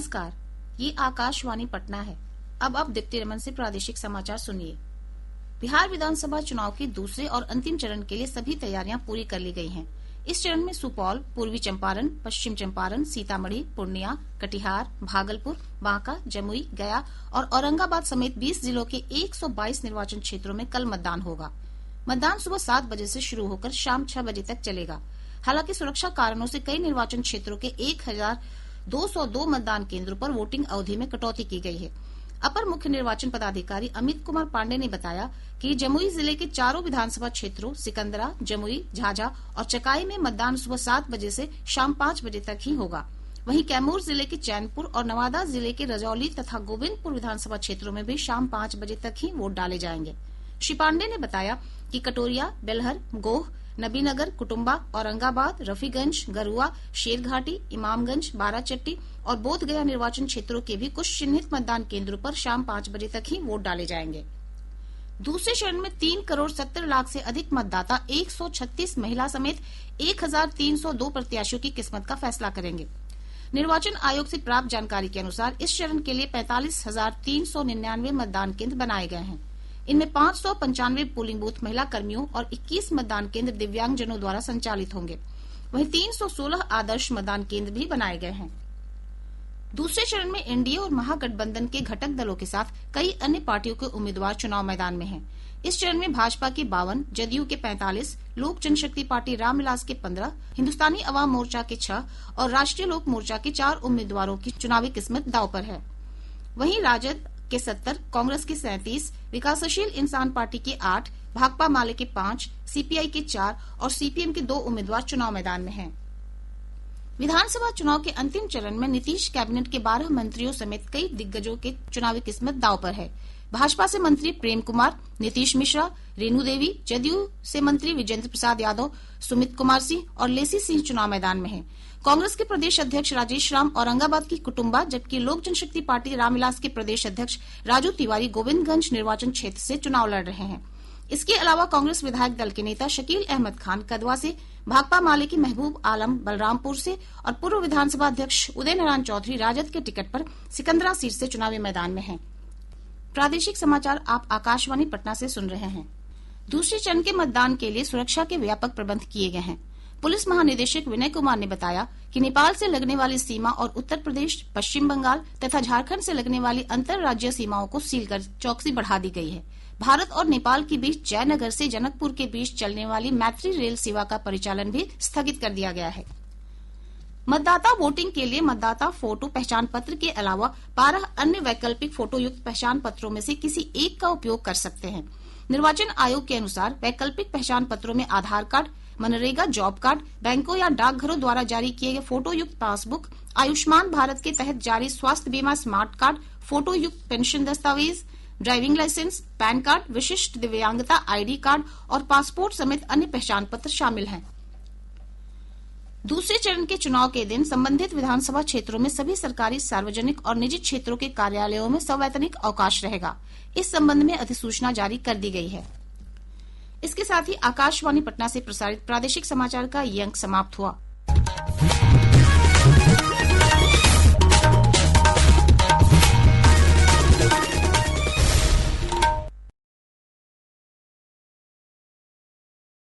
नमस्कार, ये आकाशवाणी पटना है। अब दीप्ति रमन से प्रादेशिक समाचार सुनिए। बिहार विधानसभा चुनाव के दूसरे और अंतिम चरण के लिए सभी तैयारियां पूरी कर ली गई हैं। इस चरण में सुपौल, पूर्वी चंपारण, पश्चिम चंपारण, सीतामढ़ी, पूर्णिया, कटिहार, भागलपुर, बांका, जमुई, गया और औरंगाबाद समेत 20 जिलों के 122 निर्वाचन क्षेत्रों में कल मतदान होगा। मतदान सुबह 7 बजे से शुरू होकर शाम 6 बजे तक चलेगा। हालांकि सुरक्षा कारणों से कई निर्वाचन क्षेत्रों के 1202 मतदान केंद्रों पर वोटिंग अवधि में कटौती की गई है। अपर मुख्य निर्वाचन पदाधिकारी अमित कुमार पांडे ने बताया कि जमुई जिले के चारों विधानसभा क्षेत्रों सिकंदरा, जमुई, झाझा और चकाई में मतदान सुबह 7 बजे से शाम 5 बजे तक ही होगा। वहीं कैमूर जिले के चैनपुर और नवादा जिले के रजौली तथा गोविंदपुर विधानसभा क्षेत्रों में भी शाम 5 बजे तक ही वोट डाले जाएंगे। श्री पांडे ने बताया कि कटोरिया, बेलहर, गोह, नबीनगर, कुटुम्बा, औरंगाबाद, रफीगंज, गरुआ, शेरघाटी, इमामगंज, बाराचट्टी और बोधगया निर्वाचन क्षेत्रों के भी कुछ चिन्हित मतदान केंद्रों पर शाम 5 बजे तक ही वोट डाले जाएंगे। दूसरे चरण में 3 करोड़ 70 लाख से अधिक मतदाता 136 महिला समेत 1302 प्रत्याशियों की किस्मत का फैसला करेंगे। निर्वाचन आयोग से प्राप्त जानकारी के अनुसार इस चरण के लिए 45,399 मतदान केंद्र बनाए गए हैं। इनमें 595 पोलिंग बूथ महिला कर्मियों और 21 मतदान केंद्र दिव्यांगजनों द्वारा संचालित होंगे। वहीं 316 आदर्श मतदान केंद्र भी बनाए गए हैं। दूसरे चरण में एनडीए और महागठबंधन के घटक दलों के साथ कई अन्य पार्टियों के उम्मीदवार चुनाव मैदान में हैं। इस चरण में भाजपा के 52, जदयू के 45, लोक जनशक्ति पार्टी रामविलास के 15, हिंदुस्तानी अवाम मोर्चा के 6 और राष्ट्रीय लोक मोर्चा के 4 उम्मीदवारों की चुनावी किस्मत दांव पर है। वहीं राजद के 70, कांग्रेस के 37, विकासशील इंसान पार्टी के 8, भाकपा माले के 5, सीपीआई के 4 और सीपीएम के 2 उम्मीदवार चुनाव मैदान में हैं। विधानसभा चुनाव के अंतिम चरण में नीतीश कैबिनेट के 12 मंत्रियों समेत कई दिग्गजों के चुनावी किस्मत दांव पर है। भाजपा से मंत्री प्रेम कुमार, नीतीश मिश्रा, रेणु देवी, जदयू से मंत्री विजेंद्र प्रसाद यादव, सुमित कुमार सिंह और लेसी सिंह चुनाव मैदान में हैं। कांग्रेस के प्रदेश अध्यक्ष राजेश राम औरंगाबाद की कुटुम्बा, जबकि लोक जनशक्ति पार्टी रामविलास के प्रदेश अध्यक्ष राजू तिवारी गोविंदगंज निर्वाचन क्षेत्र से चुनाव लड़ रहे हैं। इसके अलावा कांग्रेस विधायक दल के नेता शकील अहमद खान कदवा से, भाकपा माले की महबूब आलम बलरामपुर से और पूर्व विधानसभा अध्यक्ष उदय नारायण चौधरी राजद के टिकट पर सिकंदरा सीट से चुनावी मैदान में हैं। प्रादेशिक समाचार आप आकाशवाणी पटना से सुन रहे हैं। दूसरे चरण के मतदान के लिए सुरक्षा के व्यापक प्रबंध किए गए हैं। पुलिस महानिदेशक विनय कुमार ने बताया कि नेपाल से लगने वाली सीमा और उत्तर प्रदेश, पश्चिम बंगाल तथा झारखंड से लगने वाली अंतर राज्य सीमाओं को सील कर चौकसी बढ़ा दी गई है। भारत और नेपाल के बीच जयनगर से जनकपुर के बीच चलने वाली मैत्री रेल सेवा का परिचालन भी स्थगित कर दिया गया है। मतदाता वोटिंग के लिए मतदाता फोटो पहचान पत्र के अलावा 12 अन्य वैकल्पिक फोटो युक्त पहचान पत्रों में से किसी एक का उपयोग कर सकते हैं। निर्वाचन आयोग के अनुसार वैकल्पिक पहचान पत्रों में आधार कार्ड, मनरेगा जॉब कार्ड, बैंकों या डाकघरों द्वारा जारी किए गए फोटो युक्त पासबुक, आयुष्मान भारत के तहत जारी स्वास्थ्य बीमा स्मार्ट कार्ड, फोटो युक्त पेंशन दस्तावेज, ड्राइविंग लाइसेंस, पैन कार्ड, विशिष्ट दिव्यांगता आईडी कार्ड और पासपोर्ट समेत अन्य पहचान पत्र शामिल हैं। दूसरे चरण के चुनाव के दिन संबंधित विधानसभा क्षेत्रों में सभी सरकारी, सार्वजनिक और निजी क्षेत्रों के कार्यालयों में सवैतनिक अवकाश रहेगा। इस संबंध में अधिसूचना जारी कर दी गई है। इसके साथ ही आकाशवाणी पटना से प्रसारित प्रादेशिक समाचार का ये अंक समाप्त हुआ।